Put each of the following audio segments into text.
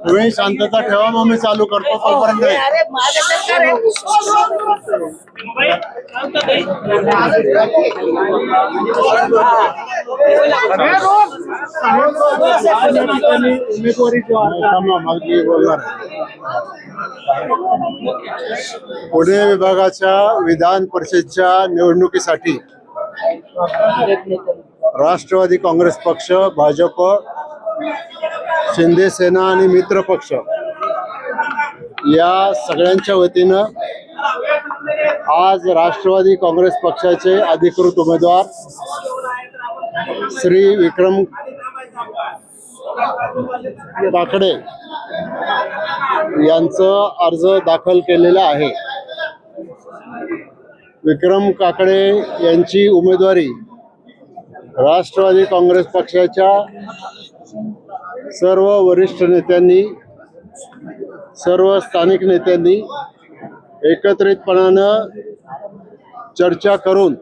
तुम्ही शांतता ठेवा, मग मी चालू करतो तोपर्यंत। पुणे विभागाच्या विधान परिषदेच्या निवडणुकीसाठी राष्ट्रवादी काँग्रेस पक्ष, भाजप, शिंदे सेना आणि मित्र पक्ष या सगळ्यांच्या वतीनं आज राष्ट्रवादी काँग्रेस पक्षाचे अधिकृत उमेदवार श्री विक्रम काकडे यांचं अर्ज दाखल केलेला आहे। विक्रम काकडे यांची उमेदवारी राष्ट्रवादी काँग्रेस पक्षाच्या सर्व वरिष्ठ नेत्यांनी, सर्व स्थानिक नेत्यांनी एकत्रितपणानं चर्चा करून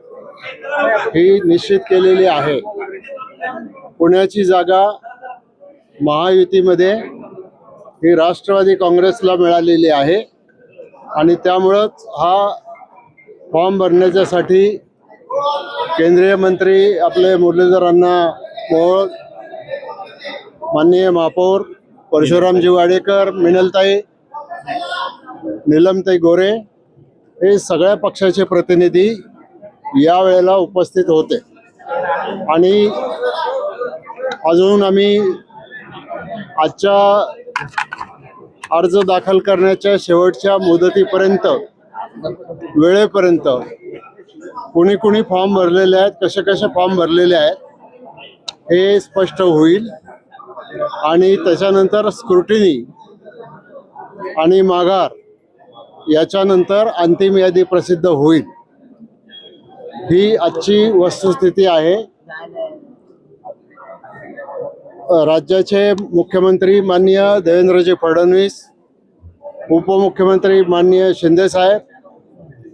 ही निश्चित केलेली आहे। पुण्याची जागा महायुतीमध्ये ही राष्ट्रवादी काँग्रेसला मिळालेली आहे आणि त्यामुळंच हा फॉर्म भरण्याच्यासाठी केंद्रीय मंत्री आपले मुरलीधर अण्णा मोहोळ, माननीय महापौर परशुरामजी वाडेकर, मिनलताई, नीलमताई गोरे हे सगळ्या पक्षाचे प्रतिनिधी यावेळेला उपस्थित होते आणि अजून आम्ही आजच्या अर्ज दाखल करण्याच्या शेवटच्या मुदतीपर्यंत, वेळेपर्यंत कुणी कुणी फॉर्म भरलेले आहेत, कसे कसे फॉर्म भरलेले आहेत हे स्पष्ट होईल आणि त्याच्यानंतर स्क्रुटिनी आणि माघार याच्यानंतर अंतिम यादी प्रसिद्ध होईल। ही आजची वस्तुस्थिती आहे। राज्याचे मुख्यमंत्री माननीय देवेंद्रजी फडणवीस, उपमुख्यमंत्री माननीय शिंदे साहेब,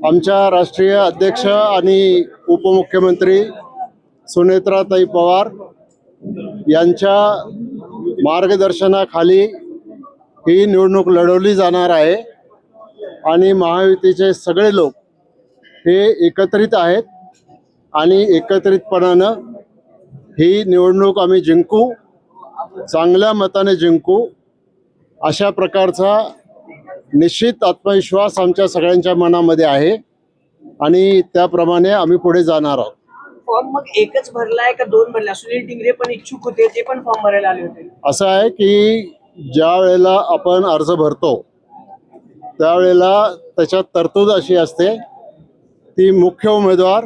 आमच्या राष्ट्रीय अध्यक्ष आणि उपमुख्यमंत्री सुनेत्राताई पवार यांच्या मार्गदर्शनाखाली ही निवडणूक लढवली जाणार आहे आणि महायुतीचे सगळे लोक हे एकत्रित आहेत आणि एकत्रितपणानं ही निवडणूक आम्ही जिंकू, चांगल्या मताने जिंकू, अशा प्रकारचा निश्चित आत्मविश्वास आमच्या सगळ्यांच्या मनामध्ये आहे आणि त्याप्रमाणे आम्ही पुढे जाणार आहोत। फॉर्म मग एकच भरलाय का दोन भरला? सुनील टिंगरे पण इच्छुक होते, ते पण फॉर्म भरायला आले होते। असं आहे की ज्या वेळेला आपण अर्ज भरतो त्यावेळेला त्याच्यात तरतूद अशी असते ती मुख्य उमेदवार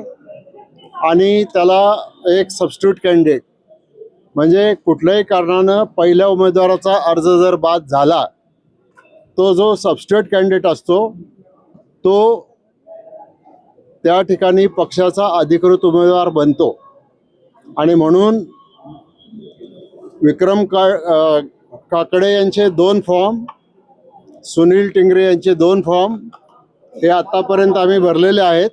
आणि त्याला एक सबस्टिट्यूट कॅन्डिडेट, म्हणजे कुठल्याही कारणानं पहिल्या उमेदवाराचा अर्ज जर बाद झाला तो जो सबस्टिट्यूट कॅन्डिडेट असतो तो त्या ठिकाणी पक्षाचा अधिकृत उमेदवार बनतो आणि म्हणून विक्रम काकडे यांचे 2 फॉर्म, सुनील टिंगरे यांचे 2 फॉर्म हे आतापर्यंत आम्ही भरलेले आहेत।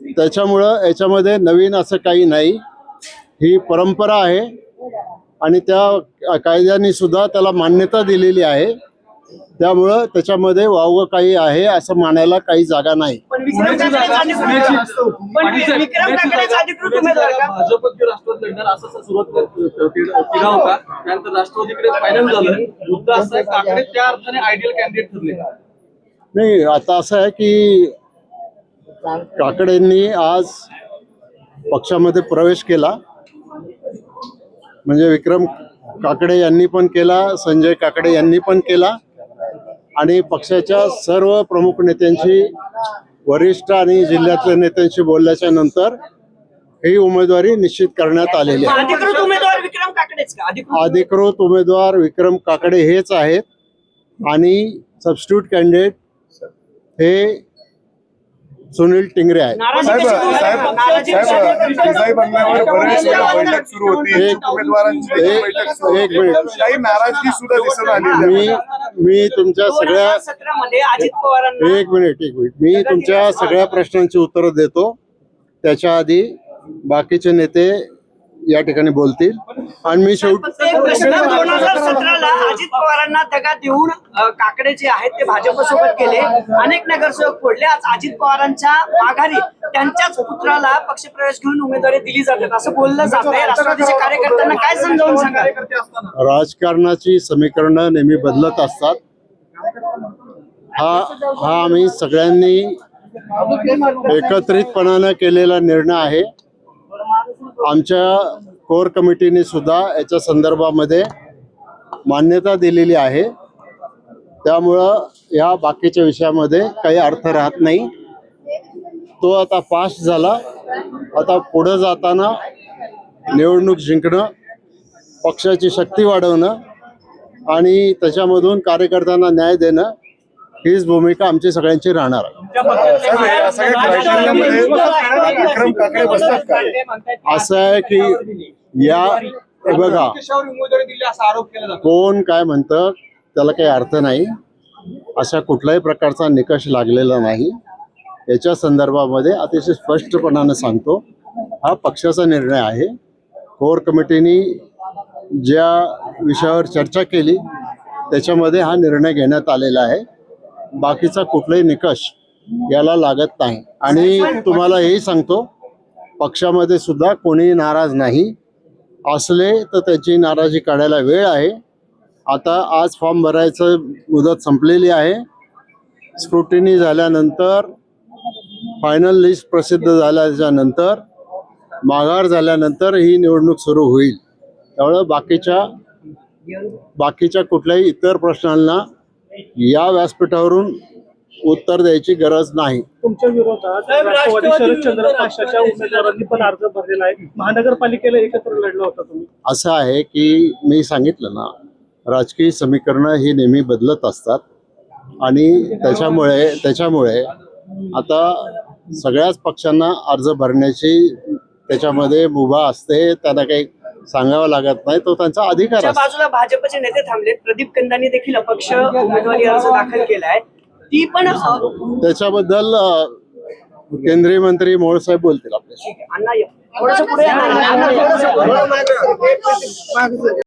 त्याच्यामुळं याच्यामध्ये नवीन असं काही नाही, ही परंपरा आहे आणि त्या कायद्याने सुद्धा त्याला मान्यता दिलेली आहे, त्यामुळं त्याच्यामध्ये वावगं काही आहे असं मानायला काही जागा नाही। भाजप की राष्ट्रवादी लढणार असं सुरुवात केला होता, त्यानंतर राष्ट्रवादीकडे फायनल झालं। मुद्दा असा आहे काकडे त्या अर्थाने आयडियल कॅन्डिडेट ठरले नाही। आता असं आहे की काकडेंनी आज पक्षामध्ये प्रवेश केला, म्हणजे विक्रम काकडे यांनी पण केला, संजय काकडे यांनी पण केला आणि पक्षाच्या सर्व प्रमुख नेत्यांशी, वरिष्ठ आणि जिल्ह्यातल्या नेत्यांशी बोलल्याच्या नंतर ही उमेदवारी निश्चित करण्यात आलेली आहे। अधिकृत उमेदवार विक्रम काकडेच का? अधिकृत उमेदवार विक्रम काकडे हेच आहेत आणि सबस्टिट्यूट कॅन्डिडेट हे सुनील टिंगरे आहेत. नाराजी साहेब कशी दूर साहेब करणार? नाराजी साहेब कशी दूर देसाई बंगल्यावर बरेच बैठक सुरू होती. एक- उमेदवारांची बैठक सुरू एक होती. मिनिट. काही नाराजगी सुद्धा दिसत आली. मी तुमच्या सगळ्या 2017 मध्ये अजित पवारांना एक मिनिट मी तुमच्या सगळ्या प्रश्नांची उत्तरं देतो. त्याच्या आधी बाकीचे नेते या ठिकाणी बोलतील आणि मी शेवटी ते प्रश्न 2017ला अजित पवारांना दगा देऊन काकडे जे आहेत ते भाजपसोबत गेले, अनेक नगरसेवक फोडले. आज अजित पवारांच्या माघारी त्यांच्याच पुत्राला पक्षप्रवेश घेऊन उमेदवारी दिली जाते असं बोललं जात आहे. राष्ट्रवादीच्या कार्यकर्त्यांना काय समजावून सांगा? राजकारणाची समीकरणं नेहमी बदलत असतात. हा आम्ही सगळ्यांनी एकत्रितपणानं केलेला निर्णय आहे. आमच्या कोर कमिटीने सुद्धा याच्या संदर्भामध्ये मान्यता दिलेली आहे. त्यामुळं या बाकीच्या विषयामध्ये काही अर्थ राहत नाही. तो आता पास झाला. आता पुढे जाताना निवडणूक जिंकणं, पक्षाची शक्ती वाढवणं आणि त्याच्यामधून कार्यकर्त्यांना न्याय देणं हीच भूमिका आमची सगळ्यांची राहणार आहे. साहेब या सगळ्या क्रायटेरियामध्ये विक्रम काकडे बसतात का? असं आहे की हे बघा, उमेदवारी दिली असा आरोप केला जातो. कोण काय म्हणतं त्याला काही अर्थ नाही. अशा कुठल्याही प्रकारचा निकष लागलेला नाही. याच्या संदर्भामध्ये अतिशय स्पष्टपणानं सांगतो, हा पक्षाचा निर्णय आहे. कोर कमिटीने ज्या विषयावर चर्चा केली त्याच्यामध्ये हा निर्णय घेण्यात आलेला आहे. बाकीचा कुठलाही निकष याला लागत नाही. आणि तुम्हाला हेही सांगतो, पक्षामध्ये सुद्धा कोणी नाराज नाही. असले तर त्याची नाराजी काढायला वेळ आहे. आता आज फॉर्म भरायचं मुदत संपलेली आहे. स्क्रुटिनी झाल्यानंतर, फायनल लिस्ट प्रसिद्ध झाल्याच्यानंतर, माघार झाल्यानंतर ही निवडणूक सुरू होईल. त्यामुळं बाकीच्या कुठल्याही इतर प्रश्नांना या व्यासपीठावरून उत्तर द्यायची गरज नाही. तुमच्या विरोधात राष्ट्रवादी शरदचंद्र पक्षाच्या उमेदवारांनी पण अर्ज भरलेला आहे. महानगरपालिकेला एकत्र लढला होता तुम्ही. असं आहे की मी सांगितलं ना, राजकीय समीकरणं ही नेहमी बदलत असतात आणि त्याच्यामुळे आता सगळ्याच पक्षांना अर्ज भरण्याची त्याच्यामध्ये मुभा असते. त्यांना काही सांगावं लागत नाही. तो त्यांचा अधिकार त्या असतो. बाजूला भाजपचे नेते थांबलेत. प्रदीप कंदांनी देखील अपक्ष उमेदवारी अर्ज दाखल केलाय. ती पण त्याच्याबद्दल केंद्रीय मंत्री मोहोळ साहेब बोलतील आपल्याशी. अण्णा थोडंसं पुढे या ना. अण्णा, थोडंसं पुढे.